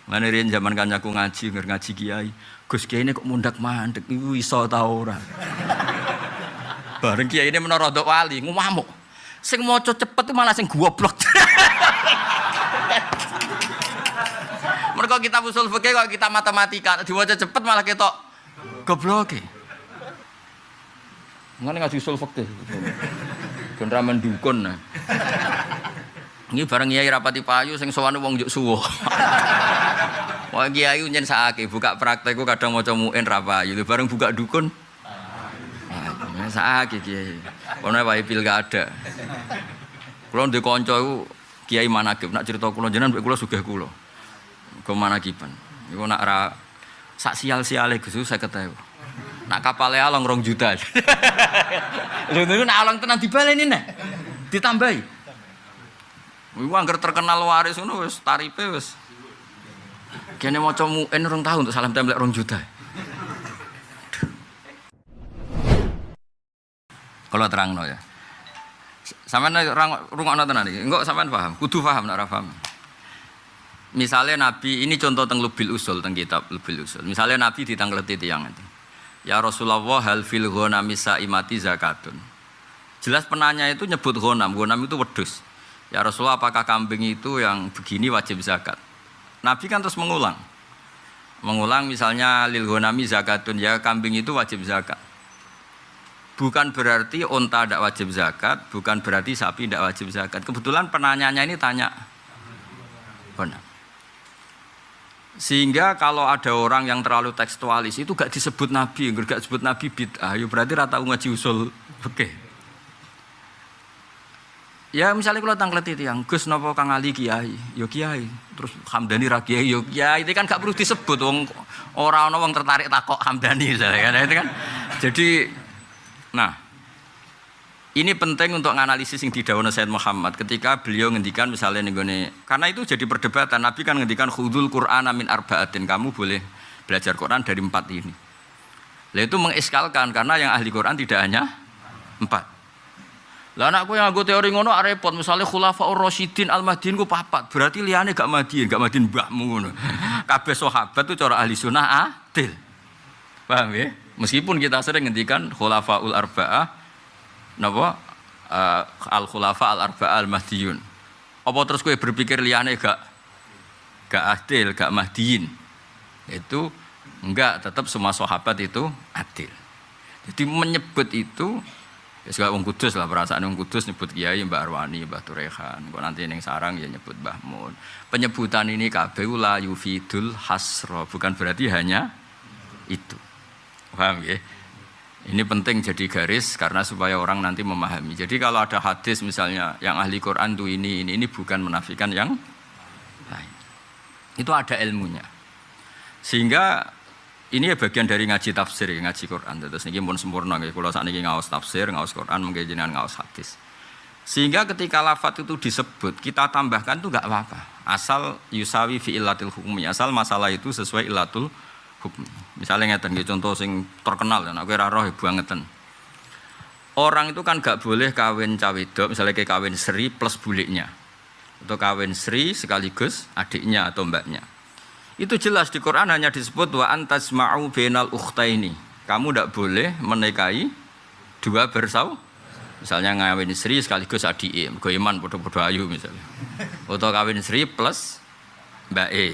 Mane riyen zaman kancaku ngaji kiai. Gus kiai ini kok mundak-mandek iku iso ta ora. Bareng kiai ini menara ndok wali ngamuk. Sing maca cepet malah sing goblok. Mergo kita usul fikih kok kita matematika diwaca cepet malah ketok gobloke. Ngene ngaji usul fikih. Ben ra mendukun. Ini bareng kiai rapati payu sing sowan wong njuk suwo. Wah kiai nyen sakake buka praktekku kadang maca muin ra payu bareng buka dukun. Nah, sakake kiai. Ono wae pilkada. Kula ndek kanca iku kiai manakib nak cerita kula jenengan mbek kula sugih kula. Go manakiban. Iku nak ra sak sial-siale Gus 50.000. Nak kapale along 2 juta. Lho niku nak along tenan dibaleni nek. Ditambahi. Iku anggar terkenal waris ngono wis tarife wis. Kene maca muin 2 tahun untuk salam templek 2 juta. Kalau terangno ya. Sampeyan rungokno tenan iki. Engko sampeyan paham, kudu paham nek ora paham. Misalnya Nabi, ini contoh teng Lubil Usul teng kitab Lubil Usul. Misalnya Nabi ditangkleti tiyang itu. Ya Rasulullah hal fil ghanami saimati zakatun. Jelas penanya itu nyebut ghanam itu wedhus. Ya Rasulullah apakah kambing itu yang begini wajib zakat? Nabi kan terus mengulang misalnya lil ghanami zakatun, ya kambing itu wajib zakat. Bukan berarti unta tidak wajib zakat, bukan berarti sapi tidak wajib zakat. Kebetulan penanyanya ini tanya ghanam. Sehingga kalau ada orang yang terlalu tekstualis itu gak disebut Nabi, gak disebut Nabi bid'ah, ya berarti rata ngaji usul fikih. Ya misalnya kalau tangkleti tiyang Gus napa Kang Ali kiai, ya kiai. Terus Hamdani ra kiai, ya kiai. Itu kan gak perlu disebut wong ora ana wong tertarik takok Hamdani misalnya kan. Itu kan. Jadi nah ini penting untuk menganalisis yang didhawuhna Sayyid Muhammad ketika beliau ngendikan misalnya nih karena itu jadi perdebatan. Nabi kan ngendikan khudul Qur'ana min arba'atin, kamu boleh belajar Quran dari 4 ini. Lah itu mengiskalkan karena yang ahli Quran tidak hanya 4. Lah anakku yang nggo teori ngono repot, misalnya Khulafaur Rasyidin Al-Mahdiyyin ku 4, berarti liyane gak Madin mbahmu ngono. Kabeh sahabat itu cara ahli sunnah adil. Paham ya? Meskipun kita sering ngendikan Khulafaul Arba'ah napa Al-Khulafa Al-Arba'ah Al-Mahdiyyun. Apa terus kowe berpikir liyane gak adil, gak Mahdiyin? Itu enggak, tetap semua sahabat itu adil. Jadi menyebut itu ya segala wong kudus lah, perasaan wong kudus nyebut kiai Mbak Arwani, Mbah Turehan. Kok nanti ning sarang ya nyebut Mbah Mun. Penyebutan ini kabeh la yufidul hasra, bukan berarti hanya itu. Paham ya? Ini penting jadi garis karena supaya orang nanti memahami. Jadi kalau ada hadis misalnya yang ahli Quran tuh ini bukan menafikan yang lain. Itu ada ilmunya. Sehingga ini ya bagian dari ngaji tafsir, ngaji Quran. Terus niki pun sempurna nggih. Kula sakniki ngaos tafsir, ngaos Quran, mungkin jenengan ngaos hadis. Sehingga ketika lafadz itu disebut, kita tambahkan itu enggak apa-apa. Asal yusawi fi illatil hukmi. Asal masalah itu sesuai illatul hukmi. Misalnya ngeten nggih contoh sing terkenal nek kowe ora roh bangetan. Orang itu kan enggak boleh kawin cah wedok, misalnya kayak kawin Sri plus buliknya. Atau kawin Sri sekaligus adiknya atau mbaknya. Itu jelas di Quran hanya disebut wa antasma'u bainal ukhtaini. Kamu tidak boleh menikahi 2 bersaudara. Misalnya ngawin Sri sekaligus adike, mergo iman padha-padha ayu misalnya. Atau kawin Sri plus Mbak E.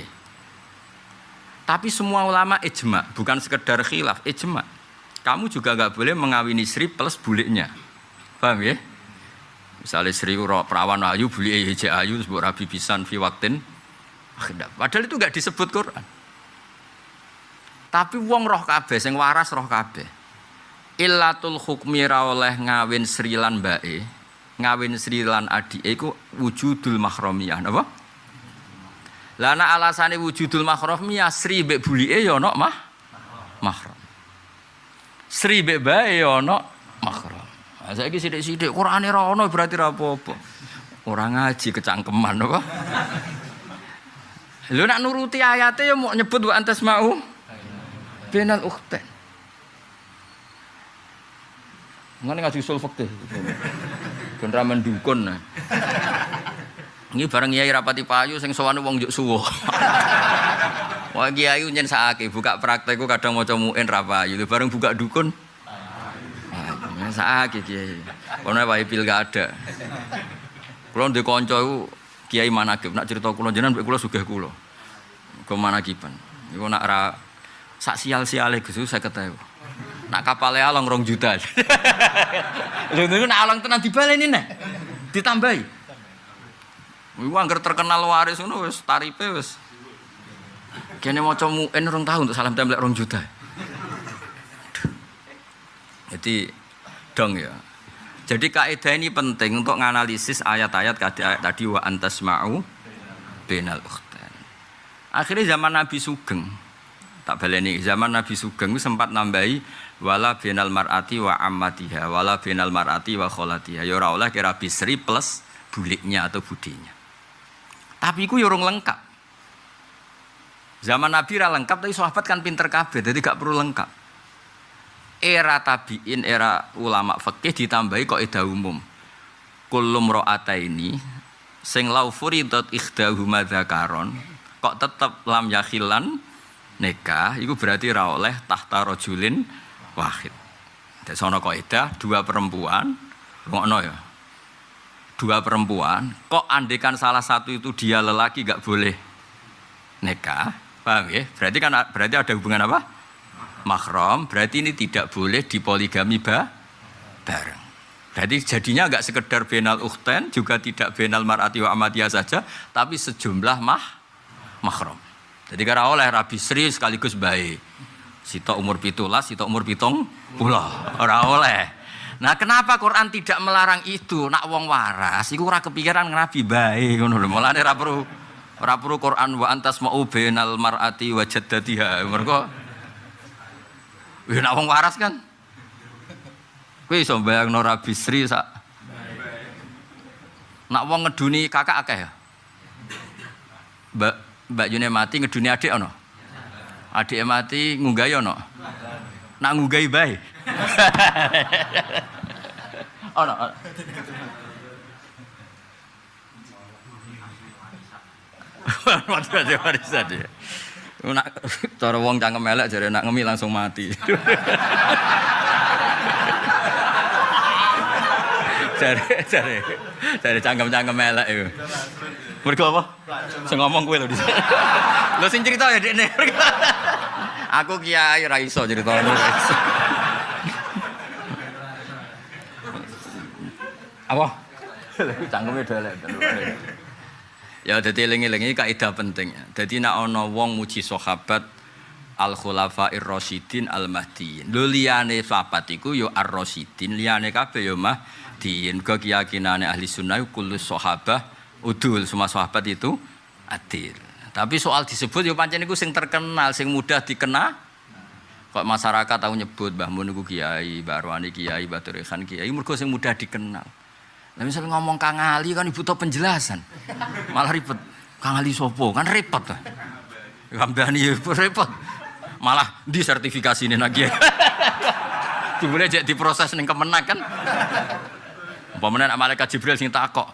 Tapi semua ulama ijma, bukan sekedar khilaf, ijma. Kamu juga enggak boleh mengawini Sri plus buliknya. Paham ya? Misalnya Sri perawan ayu, bulike hije ayu, sebut rabi pisan fi waqtin. Padahal itu enggak disebut Quran. Tapi wong roh kabeh sing waras roh kabeh. Illatul hukmi ra oleh ngawin Sri lan mbake, ngawin Sri lan adike iku wujudul mahramiyah, napa? Lah ana alasane wujudul mahramiyah Sri mbek bulike ya ana mahram. Sri mbek bae ya ana mahram. Lah saiki sithik-sithik Qur'ane ra ana berarti ra apa-apa. Ora ngaji kecangkeman apa? Lho nak nuruti ayate ya mau nyebut wa antasma'u bainal ukhtain. Ngene ngaji usul fikih. Ben ra mendukun. Ini bareng kiai rapati payu sing sowane wong njuk suwo. Wah kiai nyen sakake buka praktek ku kadang maca muin ra payu, bareng buka dukun. Ah, sakake kiai. Ono wae pilkada. Kulo ndek kanca iku kiai manakib, nak cerita kula jenengan mek kula sugih kula. Go manakiban. Iku nak ra sak sial-siale Gus 50.000. Nak kapale along 2 juta. Lho niku nak along tenan dibaleni nek. Ditambahi. Iku angger terkenal waris ngono wis tarife wis. Kene maca muin 2 tahun untuk salam templek 2 juta. Jadi dong ya. Jadi kaidah ini penting untuk menganalisis ayat-ayat tadi wa antasma'u bainal ukhtain. Akhirnya zaman Nabi Sugeng, tak baleni zaman Nabi Sugeng itu sempat nambahi wala bainal mar'ati wa ammatiha wala bainal mar'ati wa kholatiha. Ya ora oleh kira bisri plus buliknya atau budinya. Tapi iku ya urung lengkap. Zaman Nabi ra lengkap tapi sahabat kan pinter kabeh, jadi gak perlu lengkap. Era tabiin, era ulama fikih ditambahi kaidah umum. Kullum ra'ataini sing lau furidat ikhdahuma dzakaron kok tetep lam yakhilan nikah iku berarti ra oleh tahta rajulin wahid. Dadi sono kaidah 2 perempuan, ngono ya. 2 perempuan, kok andekan salah satu itu dia lelaki enggak boleh nikah, paham ya? Berarti ada hubungan apa? Mahram, berarti ini tidak boleh dipoligami bareng. Jadi jadinya enggak sekedar bainal ukhtain, juga tidak bainal mar'ati wa amatiyah saja, tapi sejumlah mahram. Jadi kira oleh Rabi Sri sekaligus baik. Sitok umur 17, sitok umur 70, ora oleh. Nah, kenapa Quran tidak melarang itu? Nak wong waras iku ora kepikiran Nabi baik ngono lho. Mulane ora perlu Quran wa antasma'u bainal mar'ati wa jaddatiha. Mergo nak wong waras kan. Kowe iso bayangno Rabi Sri sak. Nak wong ngeduni kakak akeh ya. Mbak Yune mati ngeduni adik ono. Adike mati ngunggahi ono. Nak ngunggahi bae. Ono. Waduh warisan dia. Nak cara wong cangkem elek jare nak ngemi langsung mati. Jare cangkem elek iku. Mergo apa? Sing ngomong kowe lho di sini. Lho sing cerita ya dekne. Aku kiai ra iso critane. Apa? Cangkeme elek. Ya dadi eling-eling iki kaidah penting. Dadi nek ana wong muji sahabat al-khulafair rasyidin al-mahdiyyin. Lho liyane sahabat iku ya ar-rasyidin, liyane kabeh ya mahdiyyin. Kok keyakinane ahli sunnah kullu sahabah udul, semua sahabat itu adil. Tapi soal disebut ya pancen iku sing terkenal, sing mudah dikenal. Kok masyarakat tahu nyebut Mbah Mun niku kiai, Mbah Arwani kiai, Mbah Turekan kiai, mergo sing mudah dikenal. Lah misal ngomong Kang Ali kan butuh penjelasan. Malah ribet. Kang Ali sopo? Kan repot to. Hamdani repot. Malah di sertifikasi ini lagi. Dibule jek diproses ning Kemenak kan. Umpamane nek malaikat Jibril sing takok.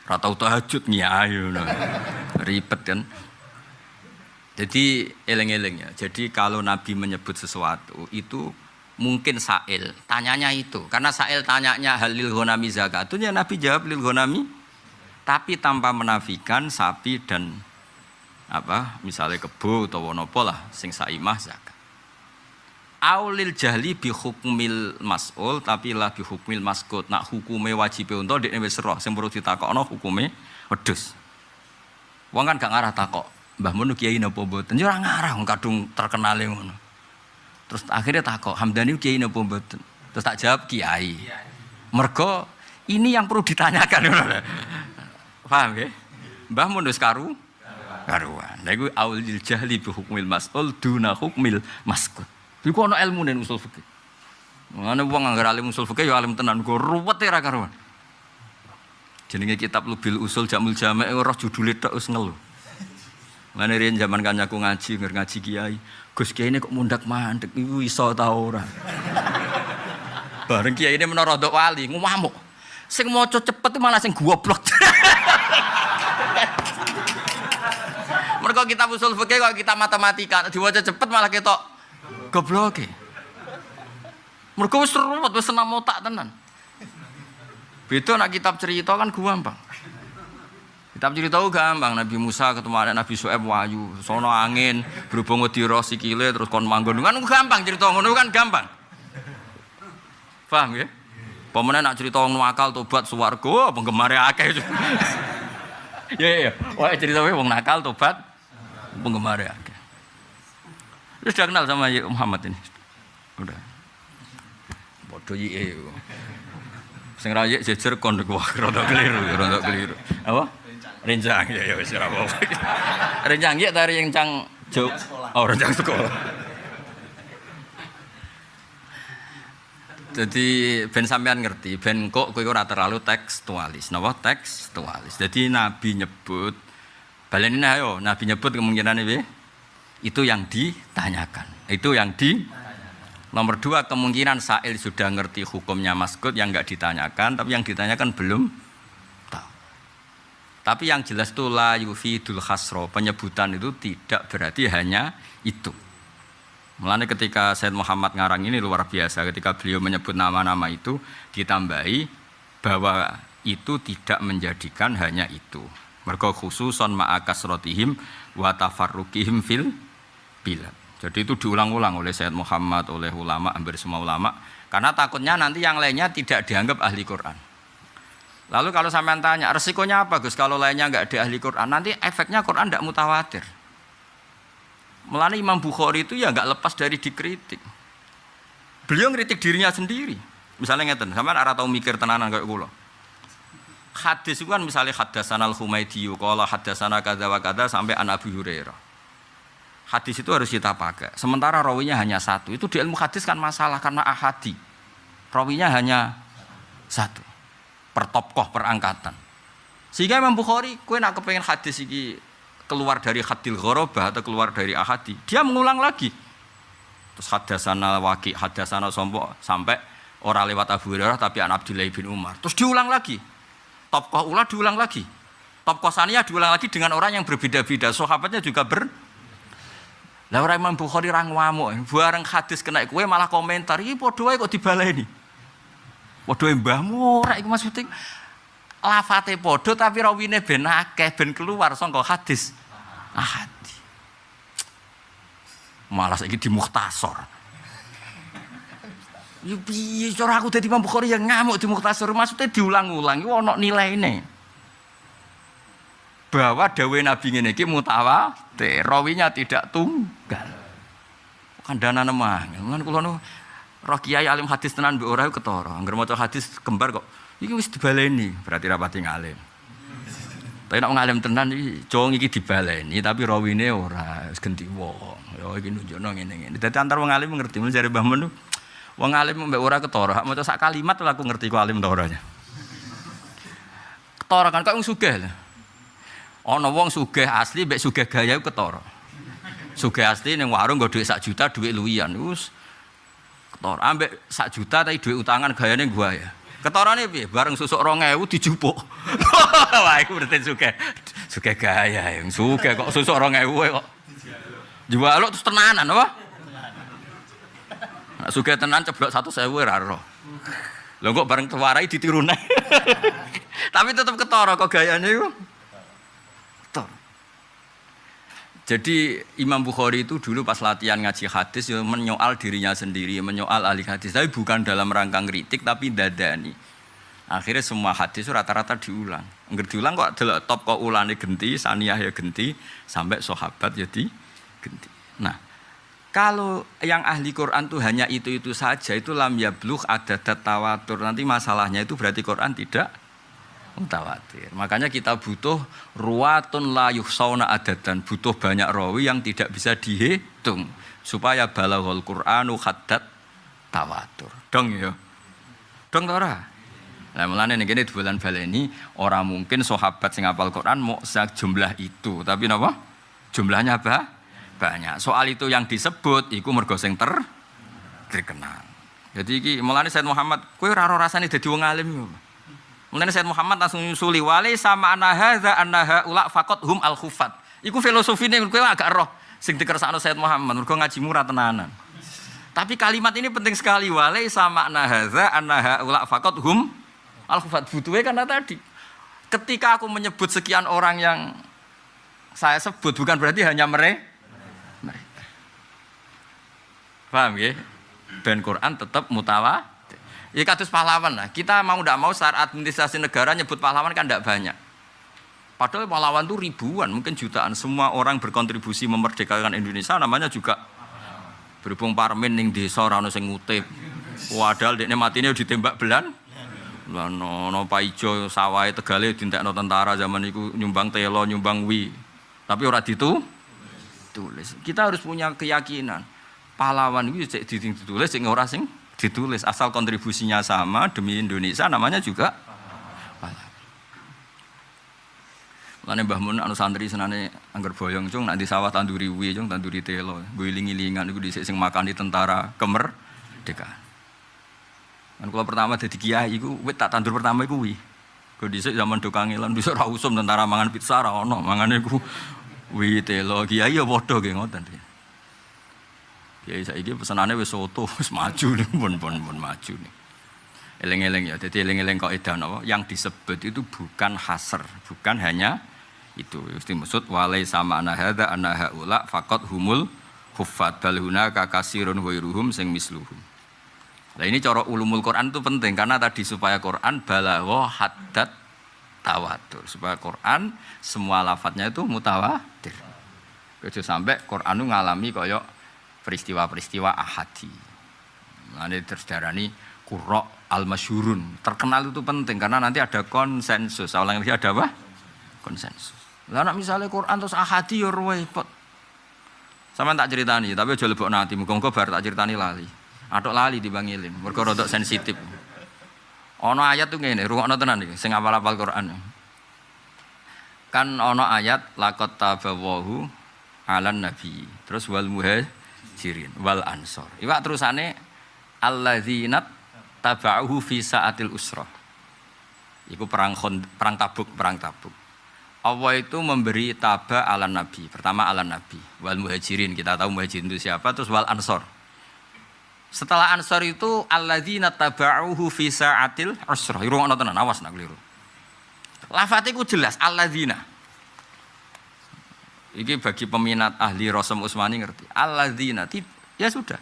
Ora tau tahajud nyai ngono. Ribet kan. Jadi eleng-eleng ya. Jadi kalau Nabi menyebut sesuatu itu mungkin sa'il, tanyanya itu. Karena sa'il tanyanya halil ghanami zakatun, ya Nabi jawab lil ghanami, tapi tanpa menafikan sapi dan apa, misalnya kebo atau napa lah sing saimah zakat. Aulil jahli bi hukmil mas'ul, tapi lah bi hukmil maskut. Nak hukume wajib untuk dekne wis roh, sing perlu ditakokno hukume wedhus. Wong kan gak ngarah takok, Mbah Mun kiai napa mboten? Ya ora ngarah wong kadung terkenale ngono. Terus akhirnya takok, Hamdani kiai napa mboten? Terus tak jawab kiai. Mergo ini yang perlu ditanyakan. Paham ya? Mbah Mun wis karuan. Lha iku aulil jahli bi hukmil mas'ul duna hukmil maskut. Iku ana ilmune usul fikih. Ana wong anggere alim usul fikih ya alim tenan, go ruwet ora karuan. Jenenge kitab Lubil Usul Jamul Jami' ora judule tok wis ngelu. Mane riyen zaman kancaku ngaji kiai. Gus kiai ini kok mundak mandek iku iso ta ora. Bareng kiai ini menara rodok wali ngamuk. Sing maca cepet malah sing goblok. mergo kitab usul fikih kok kita matematika diwaca cepet malah ketok gobloke. Mergo wis ruwet wis senam otak tenan. Beda nak kitab cerita kan gampang. Kitab cerita gampang, Nabi Musa ketemu Nabi Syuaib wayu, sono angin, berhubung wedira sikile terus kon manggon kan gampang cerita ngono kan gampang. Paham ya? Pemene nak cerita wong nakal tobat swarga penggemare akeh. Ya. Wah cerita wong nakal tobat penggemare akeh. Sudah kenal sama Muhammad ini. Udah. Bodoh ye. Sing rayek jejer kon wah rada keliru. Apa? Rencang ya wis ora apa-apa. Rencang ya tari rencang jog. Oh, rencang sekolah. Jadi ben sampean ngerti, ben kok kowe ora terlalu tekstualis. Napa tekstualis. Jadi Nabi nyebut baleni ayo, Nabi nyebut kemungkinan itu yang ditanyakan. Itu yang Nomor 2 kemungkinan Sa'il sudah ngerti hukumnya maskut yang enggak ditanyakan, tapi yang ditanyakan belum tahu. Tapi yang jelas itu la yufidul khasro, penyebutan itu tidak berarti hanya itu. Mulanya ketika Sayyid Muhammad ngarang ini luar biasa, ketika beliau menyebut nama-nama itu ditambahi bahwa itu tidak menjadikan hanya itu. Mergo khususon ma'akasrotihim wa tafarruqihim fil bilad. Jadi itu diulang-ulang oleh Sayyid Muhammad, oleh ulama, hampir semua ulama. Karena takutnya nanti yang lainnya tidak dianggap ahli Quran. Lalu kalau sampean tanya, resikonya apa Gus kalau lainnya enggak ada ahli Quran? Nanti efeknya Quran enggak mutawatir. Mulanya Imam Bukhari itu ya enggak lepas dari dikritik. Beliau ngeritik dirinya sendiri. Misalnya ngeten, sampean ora tau mikir tenanan kayak kula. Hadis itu kan misalnya haddatsana al-Humaidi qala haddatsana kadza wa kadza sampai an Abi Hurairah. Hadis itu harus kita pakai. Sementara rawinya hanya satu. Itu di ilmu hadis kan masalah karena ahadi. Rawinya hanya satu. Per tokoh, per angkatan. Sehingga Imam Bukhari, kowe nak kepengen hadis ini keluar dari hadil ghorobah atau keluar dari ahadi, dia mengulang lagi. Terus hadasana waqi, hadasana sompo sampai orang lewat Abu Hurairah tapi an Abdullah bin Umar. Terus diulang lagi. Tokoh ulah diulang lagi. Tokoh saniyah diulang lagi dengan orang yang berbeda-beda. Sahabatnya juga Lah ora Imam Bukhari ra ngamuk, bareng hadis kena kowe malah komentar, iki padha wae kok dibaleni. Padha mbahmu ora iku maksudnya lafate padha tapi rawine ben akeh ben keluar saka hadis. Ahadi. Malah saiki di mukhtasar. Yo piye cara aku dadi Imam Bukhari yang ngamuk di mukhtasar maksudnya diulang-ulang iku ana nilaine. Bahwa dawuh Nabi ngene iki mutawatir, rawinya tidak tunggal. Kandhane nemah. Lan kula nu roh kiai alim hadis tenan mbek ora ketara. Angger maca hadis kembar kok iki wis dibaleni, berarti rapati ngalim. Tapi nek ngalim tenan iki jong iki dibaleni tapi rawine ora wis genti wong. Ya iki nunjukno ngene-ngene. Dadi antar wong alim ngerti mun jare Mbah Mun wong alim mbek ora ketara, maca sak kalimat lha aku ngerti ku alim ta oranya. Ketara kan kok wong sugih lho. Ana wong sugih asli mbek sugih gaya ketara. Sugih asli ning warung nggo dhuwit 1 juta dhuwit luwian wis ketara. Ambek 1 juta tapi dhuwit utangan gayane gaya. Ketarane piye? Bareng susuk 2000 dijupuk. Wah iku berarti sugih. Sugih gaya yang sugih kok susuk 2000 kok. Jual terus tenanan apa? Nek sugih tenan ceblok 100.000 ora ero. Lho kok bareng tewarai ditirune. Tapi tetep ketara kok gayane iku. Jadi Imam Bukhari itu dulu pas latihan ngaji hadis ya menyoal dirinya sendiri, menyoal ahli hadis, tapi bukan dalam rangka ngritik tapi dadani. Akhirnya semua hadis rata-rata diulang. Angger diulang kok delok top kok ulane genti, saniyah ya genti, sampai sahabat ya genti. Nah, kalau yang ahli Quran tuh hanya itu-itu saja, itu lam yablugh adadat tawatur. Nanti masalahnya itu berarti Quran tidak mutawatir. Makanya kita butuh ruwatun la yuhsauna adadan, butuh banyak rawi yang tidak bisa dihitung supaya balaghul Qur'anu haddat tawatur. Dong ya. Dong ta ora? Lah mulane ning kene dolan baleni ora mungkin sahabat sing hafal Quran mau sak jumlah itu, tapi napa? Jumlahnya apa? Banyak. Soal itu yang disebut iku mergo sing terkenal. Jadi iki mulane Sayyid Muhammad kowe ora rasane dadi wong alim yo. Mulane Sayyid Muhammad langsung nyusuli wali sama annaha ula faqat hum al-khufat. Iku filosofine kowe agak roh sing dikersakno Sayyid Muhammad mergo ngaji murah tenanan. Tapi kalimat ini penting sekali walai sama nahaza annaha ula faqat hum al-khufat butuhe karena tadi ketika aku menyebut sekian orang yang saya sebut bukan berarti hanya mereka. Paham ya? Ben Quran tetap mutawatir. Ya kados pahlawan lah. Kita mau tidak mau secara administrasi negara nyebut pahlawan kan tidak banyak. Padahal pahlawan itu ribuan, mungkin jutaan. Semua orang berkontribusi memerdekakan Indonesia namanya juga berhubung parmen ning desa ora ono sing ngutip. Padahal dekne matine ditembak belan. Lah ono paijo sawahe Tegale dientekno tentara zaman iku nyumbang telo, nyumbang wi. Tapi ora ditulis. Kita harus punya keyakinan. Pahlawan itu cek ditulis, cek ora sing ditulis. Asal kontribusinya sama demi Indonesia namanya juga pahlawan. Lane Mbah Mun anu santri senane angger boyong cung nak di sawah tanduri wi cung tanduri telo. Guling-gilingan iku dhisik sing makani tentara kemerdekaan. Kan kula pertama dadi kiai iku wit tak tandur pertama iku wi. Go dhisik zaman do kangelan dhisik ra usum tentara mangan pizza ra ono, mangane iku wi telo kiai ya padha nggih ngoten. Ya saiki pesenane wis soto, wis maju nih, pun maju nih. Eleng-eleng ya, jadi eleng-eleng kok edan apa? Yang disebut itu bukan hasr, bukan hanya itu. Mesti maksud walai sama anahada anahaula faqat humul huffat bal hunaka kasirun ghairuhum sing misluhum. Nah ini cara ulumul Quran itu penting karena tadi supaya Quran balagha haddad tawatur, supaya Quran semua lafadznya itu mutawatir. Kecuali sampai Quran itu ngalami kaya peristiwa-peristiwa ahadi. Ini terdarani qurra al-masyhurun. Terkenal itu penting karena nanti ada konsensus. Awalnya ada apa? Konsensus. Lah nek misale Quran terus ahadi ya repot. Sampeyan tak ceritani, tapi aja lebok nanti. Muga-muga bar tak ceritani lali. Atok lali dibangilin. Mergo rodok sensitif. Ana ayat tuh ngene, rungokno tenan iki sing hafal-hafal Quran. Kan ana ayat laqad tabawahu 'alan nabi. Terus wal muhajirin wal ansor. Iwak terusane alladzina taba'uhu fi sa'atil usrah. Iku perang Tabuk. Allah itu memberi taba ala nabi. Pertama ala nabi, wal muhajirin. Kita tahu muhajirin itu siapa, terus wal ansor. Setelah ansor itu alladzina taba'uhu fi sa'atil usrah. Irungokno tenan, awas nak keliru. Lafate ku jelas alladzina. Iki bagi peminat ahli Rasul Utsmani ngerti. Alladzina ya sudah.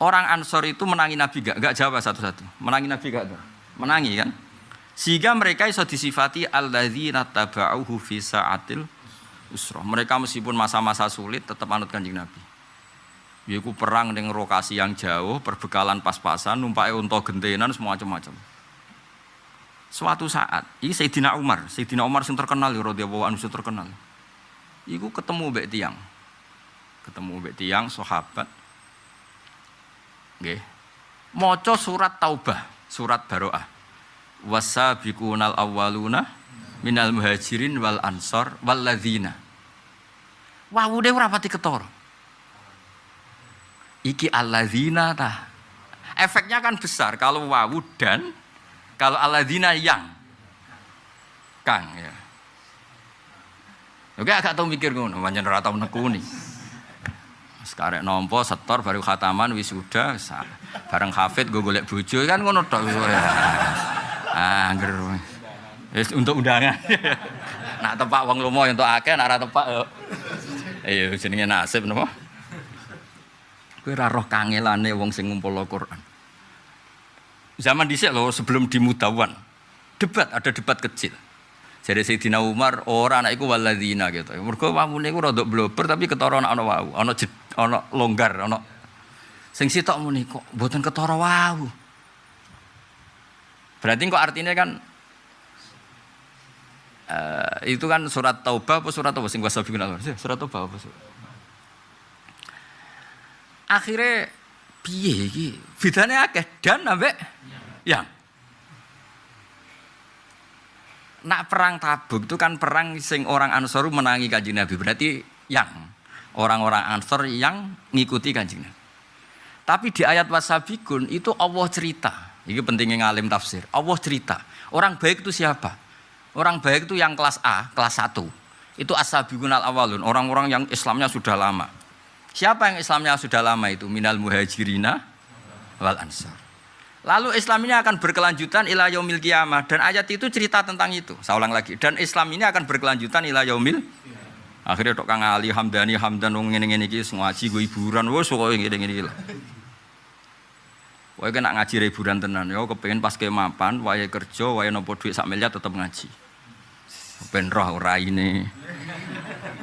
Orang Ansor itu menangi Nabi enggak jawab satu-satu. Menangi Nabi enggak? Menangi kan? Sehingga mereka iso disifati alladzina taba'uhu fi sa'atil usrah. Mereka meskipun masa-masa sulit tetap anut Kanjeng Nabi. Yaiku perang ning lokasi yang jauh, perbekalan pas-pasan, numpake unta gentenan semua macam-macam. Suatu saat, ini Sayyidina Umar sing terkenal radhiyallahu anhu terkenal. Iku ketemu mbek tiyang sahabat. Nggih. Maca surat Taubah, surat Baroah. Wasabiqunal awwaluna minal muhajirin wal ansor walladzina. Wawude ora pati ketara. Iki alladzina ta. Efeknya kan besar kalau wawu dan kalau alladzina yang kang ya. Oke agak tau mikir ngono, pancen ora tau nekuni. Sekarek nampa setor baru khataman wisuda, bareng hafid go golek bojo kan ngono tok. Angger. Wis untuk undangan. Nak tepak wong lomo entuk akeh, nak ora tepak yo. Ayo jenenge nasib napa? Kowe ora roh kangelane wong sing ngumpul Al-Qur'an. Zaman dhisik lho sebelum di Mudawan. Ada debat kecil. Jadi Sayyidina Umar orang anak iku waladzina gitu. Mergo wawune iku rada blober tapi ketara ana wawu, ana longgar, ana sing sitok muni kok mboten ketara wawu. Berarti kok artinya kan itu kan surat Taubah apa surat apa sing wasabiqun Allah. Surat Taubah apa surat? Akhirnya piye iki? Bedane akeh dan ambek yang nak perang Tabuk itu kan perang sing orang Ansor menangi Kanjeng Nabi. Berarti yang orang-orang Ansor yang ngikuti Kanjeng Nabi. Tapi di ayat wasabiqun itu Allah cerita. Ini pentingnya ngalim tafsir. Allah cerita. Orang baik itu siapa? Orang baik itu yang kelas A, kelas 1. Itu as-sabiqunal awalun, orang-orang yang Islamnya sudah lama. Siapa yang Islamnya sudah lama itu? Minal muhajirina wal ansar. Lalu Islam ini akan berkelanjutan ila yaumil qiyamah, dan ayat itu cerita tentang itu. Saya ulang lagi, dan Islam ini akan berkelanjutan ila yaumil. Akhirnya tok Kang Ali Hamdani Hamdan wong ngene-ngene iki ngaji go hiburan wis kok ngene-ngene iki lho. Wae kena ngaji hiburan tenan yo kepengin pas ke mapan, wae kerja, wae nopo dhuwit sak miliar tetep ngaji. Ben roh ora ini.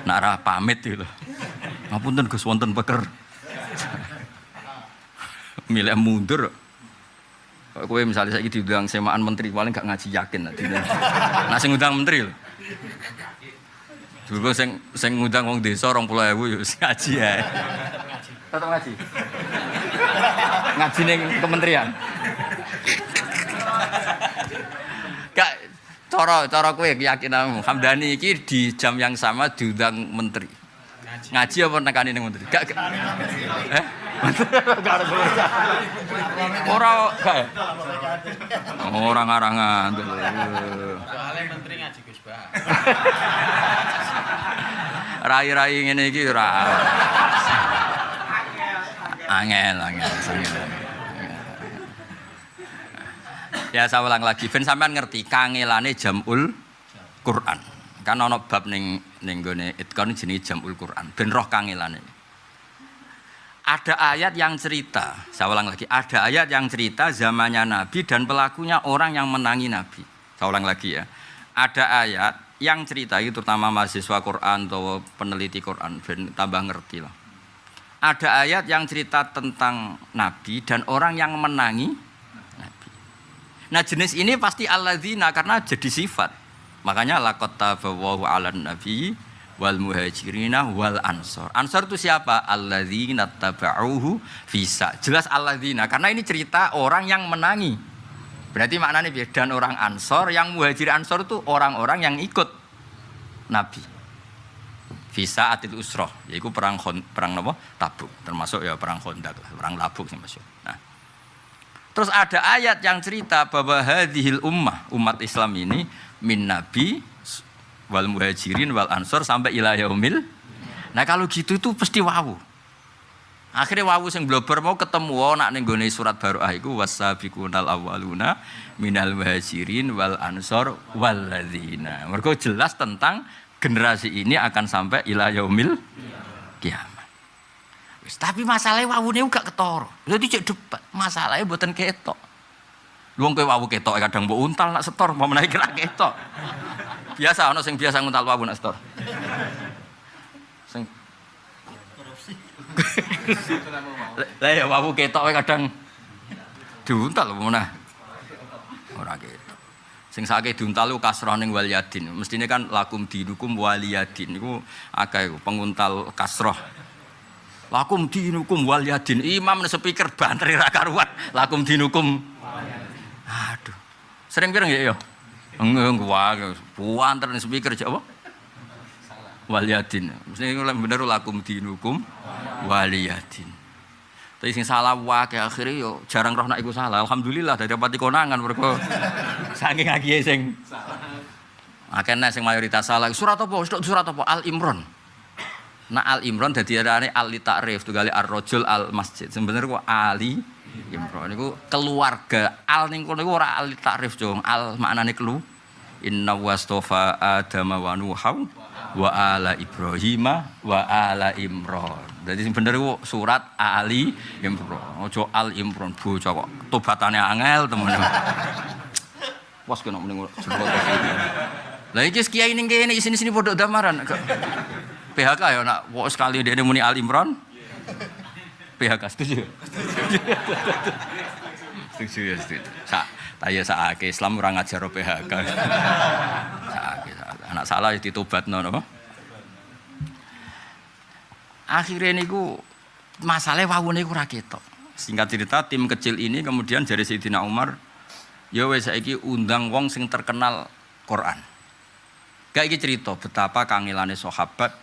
Nak ra pamit iki lho. Ngapunten Gus wonten peker. Milih mundur. Kowe misalnya saiki diundang semaan menteri paling gak ngaji yakin nanti. Nah sing ngundang menteri lho. Dulu sing ngundang wong desa 20.000 yo ngaji ae. Tetep ngaji. Ngaji ning kementerian. Kak cara kowe keyakinanmu Hamdani iki di jam yang sama diundang menteri. Ngaji apa nekani ning menteri? Gak. Gak ada urusan. Ora gak. Ora ngarangan. Soale menteri ngaji Gus Bah. Rai-rai ngene iki ora. Angel. Ya saya ulang lagi, ben sampean ngerti kangelane jamul Quran. Kan ana bab ning nggone itkon jenenge jamul Quran. Ben roh kangelane. Ada ayat yang cerita, saya ulang lagi, ada ayat yang cerita zamannya Nabi dan pelakunya orang yang menangi Nabi. Saya ulang lagi ya. Ada ayat yang cerita itu terutama mahasiswa Quran atau peneliti Quran ben tambah ngerti lah. Ada ayat yang cerita tentang Nabi dan orang yang menangi Nabi. Nah jenis ini pasti alladzina karena jadi sifat. Makanya laqad tabawahu 'alan nabi wal muhajirina wal ansor. Ansor itu siapa? Alladzina taba'uhu fisa. Jelas alladzina karena ini cerita orang yang menangi. Berarti maknanya dan orang ansor yang muhajir ansor itu orang-orang yang ikut Nabi. Visa atil usroh, yaitu perang apa? Tabuk, termasuk ya perang Khandaq, perang Tabuk sih masuk. Nah, terus ada ayat yang cerita bahwa hadhil umat Islam ini min nabi wal muhajirin wal ansor sampai ila yaumil. Nah kalau gitu itu pasti wawu. Akhirnya wawu sing blober mau ketemu nak ning gone surat Baroah iku wasabiqunal awwaluna minal muhajirin wal ansor walladzina. Mergo jelas tentang generasi ini akan sampai ila yaumil kiamat. Wis tapi masalahnya wawune gak ketara. Dadi cek debat, masalahnya mboten ketok. Wong kowe wawu ketok kadang mbok untal nak setor, mau menawi kira ketok. Biasa ana sing biasa nguntal wawu nak setor. Sing korupsi. Lah ya wawu ketok kadang diuntal apa menah. Ora ketok. Sing sakit diuntal kasrah ning wal yadin. Mestine kan lakum dinukum waliyadin niku akeh penguntal kasrah. Lakum dinukum wal yadin. Imam speaker banter ra karuan. Lakum dinukum. Aduh. Sering pirang ya? Enggak wae. Banter speaker apa? Wal yadin. Mestine bener lakum dinukum waliyadin. Tapi sing salah wae akhire yo jarang roh nak iku salah. Alhamdulillah dadi pati konangan mergo saking akiye sing akeh sing mayoritas salah. Surat apa? Surat apa? Al Imran. Nah Al Imran dadi arane al ta'rif tugale ar-rajul al masjid. Sebenarnya kok Ali Imran niku keluarga. Al ning kono iku ora al ta'rif, Jong. Al maknane kelu. Inna wastofa Adama wa Nuha wa ala Ibrahima wa ala Imran. Jadi sing bener iku surat Ali Imran. Ojo Al Imran bocah kok tobatane angel temen. Wes kena mending sebut. Lah iki kiai ning kene sini pondok damaran. PHK ya nak wis sekali dene muni Al Imran. PHK setuju. Setuju. Taya sakake Islam ora ngajar PHK. Sakake anak salah ditobatno napa? Akhire niku masalah wawune iku ora ketok. Singkat cerita tim kecil ini kemudian dari Sayyidina Umar ya wis saiki undang wong sing terkenal Quran. Gak iki cerita betapa kangelane sahabat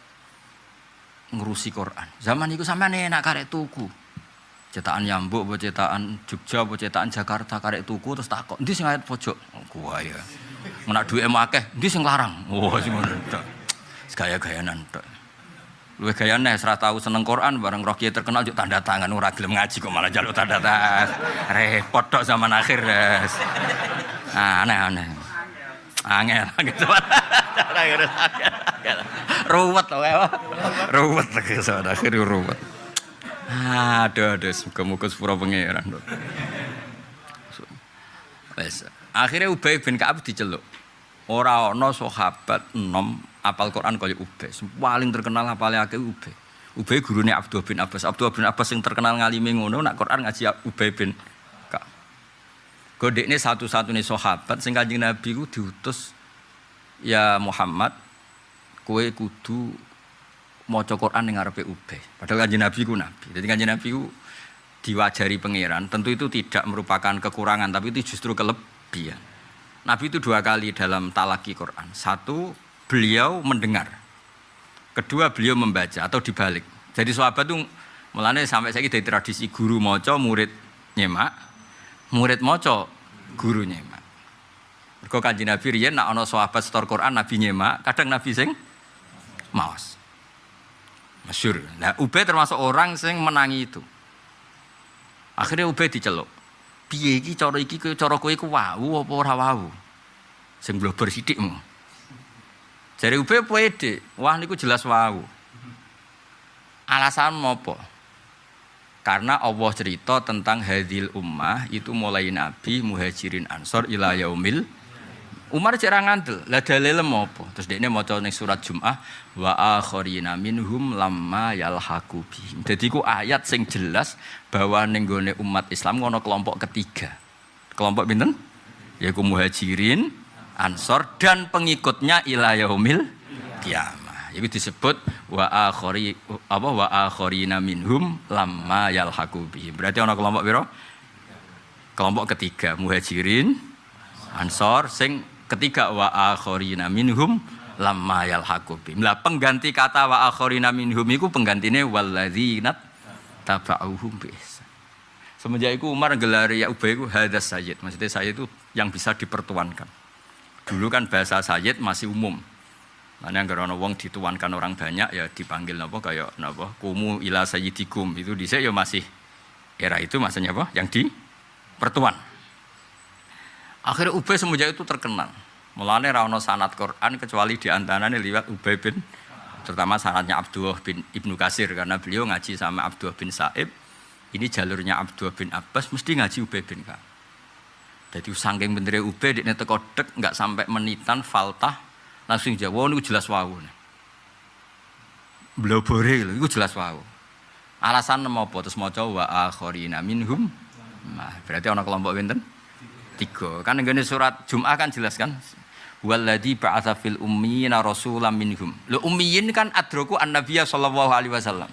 ngurusi Quran. Zaman iku sampean enak karek tuku. Cetakan Yambuk, cetakan Jogja, cetakan Jakarta karek tuku terus takok, "Endi sing ayat pojok?" Oh, gua ya. Menak duwe akeh, endi sing larang? Oh, sing ngono. Gaya-gayanan tok. Luwih gayane ora tau seneng Quran bareng roh kiai terkenal juk tanda tangan ora gelem ngaji kok malah njaluk tanda tangan. Repot tok zaman akhir, Res. Aneh-aneh. Angel gitu. Ruwet loh ya. Ruwet lagi zaman akhir ruwet. Aduh, muga-muga sepura pangeran. Wes, akhirnya Ubay bin Ka'ab diceluk. Ora ana sahabat enom apal Quran kaya Ubay. Paling terkenal apale akeh Ubay. Ubay gurune Abdullah bin Abbas. Abdullah bin Abbas sing terkenal ngalime ngono nak Quran ngaji Ubay bin Ka'ab. Godekne satu-satunya sahabat sing Kanjeng Nabi ku diutus, ya Muhammad, kowe kudu maca Quran ning ngarepe Ubay. Padahal Kanjeng Nabi ku nabi. Jadi Kanjeng Nabi ku diwajari pangeran, tentu itu tidak merupakan kekurangan tapi itu justru kelebihan. Nabi itu 2 kali dalam talaki Quran. 1, beliau mendengar. Kedua, beliau membaca atau dibalik. Jadi sahabat itu mulane sampai saiki dari tradisi guru maca, murid nyemak, murid maca, guru nyemak. Mergo Kanjeng Nabi riyen nek ana sahabat setor Quran Nabi nyemak, kadang Nabi sing maos. Masyhur. Nah, Ubay termasuk orang sing menangi itu. Akhirnya Ubay diceluk. Piye iki cara kowe iku wau apa ora wau? Sing blober sithikmu. Jare Ubay pede, wah niku jelas wau. Alasan apa? Karena Allah cerita tentang hadil ummah itu mulai Nabi, Muhajirin, Ansor ila yaumil. Umar cek ra ngandel, lah dalile apa? Terus dekne maca ning surat Jumat wa akharina minhum lamma yalhaqu bihim. Dadi ku ayat sing jelas bahwa ning gone umat Islam ngono kelompok ketiga. Kelompok pinten? Yaiku Muhajirin, Ansor dan pengikutnya ila yaumil kiamah. Itu disebut wa akharina minhum lamma yalhaqu bihim. Berarti ana kelompok pira? Kelompok ketiga, Muhajirin, Ansor sing ketiga wa akharina minhum lamma yalhaqu bihim. Lah pengganti kata wa akharina minhum iku penggantine walladzina tabauhum bis. Semenjak itu Umar gelari ya Ubay itu hadas sayyid. Maksudnya sayyid itu yang bisa dipertuankan. Dulu kan bahasa sayyid masih umum. Mana yang ana wong dituankan orang banyak ya dipanggil napa kaya napa kumu ila sayyidikum itu dhisik ya masih era itu maksudnya apa? Yang dipertuan. Akhirnya Ubay semenjak itu terkenal. Mulane ra ono sanad Quran kecuali di antaranya liwat Ubay bin, terutama sanadnya Abdullah bin Ibnu Katsir karena beliau ngaji sama Abdullah bin Sa'ib. Ini jalurnya Abdullah bin Abbas mesti ngaji Ubay bin Ka'ab. Jadi saking bener Ubay dekne teko dek enggak sampai menitan faltah langsung jawab niku jelas wau. Blobore lho iku jelas wau. Alasan napa terus maca wa akharina minhum. Nah, berarti ana kelompok pinten? 3. Kan ngene surat Jumat kan jelas kan? Walladzi ba'atsa fil ummiyina rasulam minhum. Lho ummiyin kan adraku an-nabiyya sallallahu alaihi wasallam.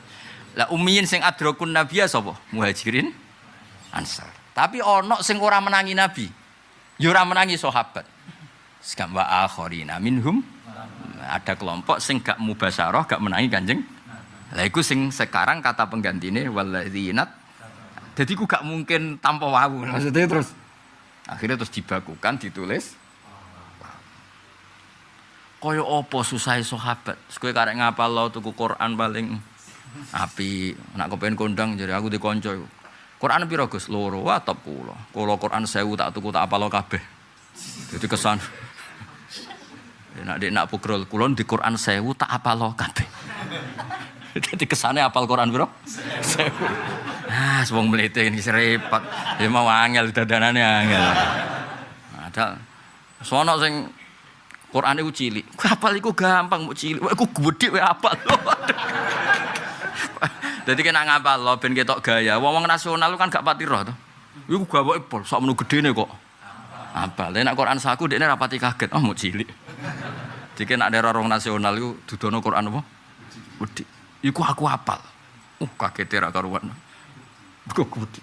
Lah ummiyin sing adrakun nabiyya sapa? Muhajirin, Ansar. Tapi ana sing ora menangi nabi. Ya ora menangi sahabat. Sekam wa akharina minhum. Ada kelompok sing gak mubasyarah, gak menangi Kanjeng. Lah iku sing sekarang kata penggantine walladzina. Jadi ku gak mungkin tanpa wau. Maksudnya terus akhirnya terus dibakukan ditulis kaya apa susah sahabat kowe karek ngapal lo tuku Quran paling api nak kepen kondang jadi aku dikonco Quran piro Gus loro wah top kula Quran 1000 tak tuku tak apal lo kabeh dadi kesan nak pukrul kula di Quran 1000 tak apal lo kabeh dadi kesane apal Quran piro 1000 wong mlete ini repot. Ya mau angel dadanane angel. Ada sono sing Qur'ane ku cilik. Hafal iku gampang mbok cilik. Wah iku gedhe wae hafal. Dadi kena ngapal lo ben ketok gaya. Wong nasional kan gak pati roh to. Iku gawoke pol sak menu gedene kok. Hafal. Nek Qur'an saku dekne ra pati kaget. Oh mbok cilik. Dike nek daerah orang nasional iku dudono Qur'an apa? Gedhe. Iku aku hafal. Kagete ra karuan. Kok gede.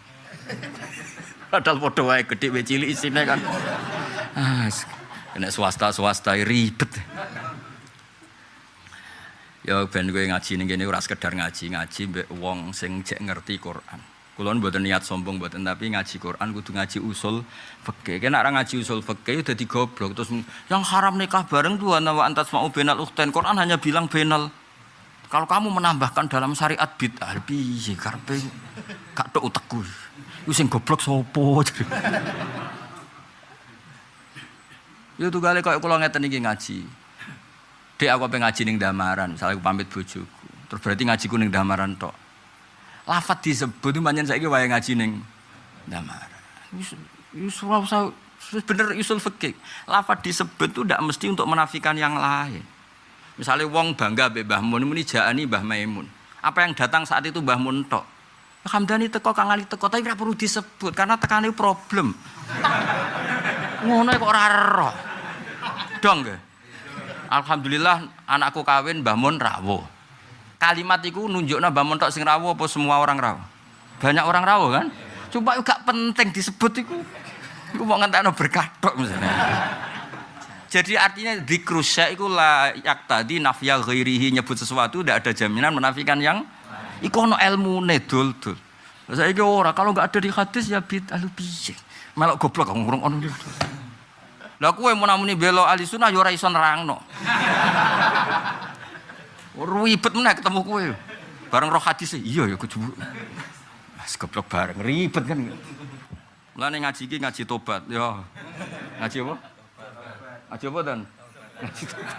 Padahal padha wae gedhe wae cilik isine kan. Nek swasta ribet. Ya ben kowe ngaji ning kene ora sekedar ngaji mbek wong sing jek ngerti Quran. Kula mboten niat sombong mboten, tapi ngaji Quran kudu ngaji usul fikih. Kena ora ngaji usul fikih udah digoblok terus yang haram nikah bareng tuh wa antas mau benal ukhtain. Quran hanya bilang benal. Kalau kamu menambahkan dalam syariat bid'ah piye karepe gak tok utekku. Iku sing goblok sapa? Yo tugale koyo kula ngeten iki ngaji. Dek aku pengen ngaji ning Damaran, misalnya aku pamit bojoku. Terus berarti ngajiku ning Damaran tok. Lafat disebut pancen saiki wae ngaji ning Damaran. Bener usul fikih. Lafat disebut itu tidak mesti untuk menafikan yang lain. Misalnya wong bangga mbek Mbah Mun muni jaani Mbah Maimun. Apa yang datang saat itu Mbah Mun tok. Hamdani teko Kang Ali teko tapi ora perlu disebut karena tekane problem. Ngono kok ora roh. Dong nggih. Alhamdulillah anakku kawin Mbah Mun rawuh. Kalimat itu nunjukna Mbah Mun tok sing rawuh apa semua orang rawuh? Banyak orang rawuh kan? Coba gak penting disebut iku. Iku mau ngentekno berkah tok misalnya. Jadi artinya dzikrus syai' iku la yaqtadi nafya ghairihi, nyebut sesuatu tidak ada jaminan menafikan yang iku ono ilmune dul-dul. Saiki ora kalau enggak ada di hadis ya bid'ah lu piye. Melok goblok ngurung ono. Lah kowe mun namuni bela ahli sunnah ya ora iso nerangno. Ribet meneh ketemu kowe. Bareng roh hadis iya ya kudu. Mas goblok bareng ribet kan. Mulane ngaji iki ngaji tobat ya. Ngaji apa? Ngaji apa dan? Ngaji tobat.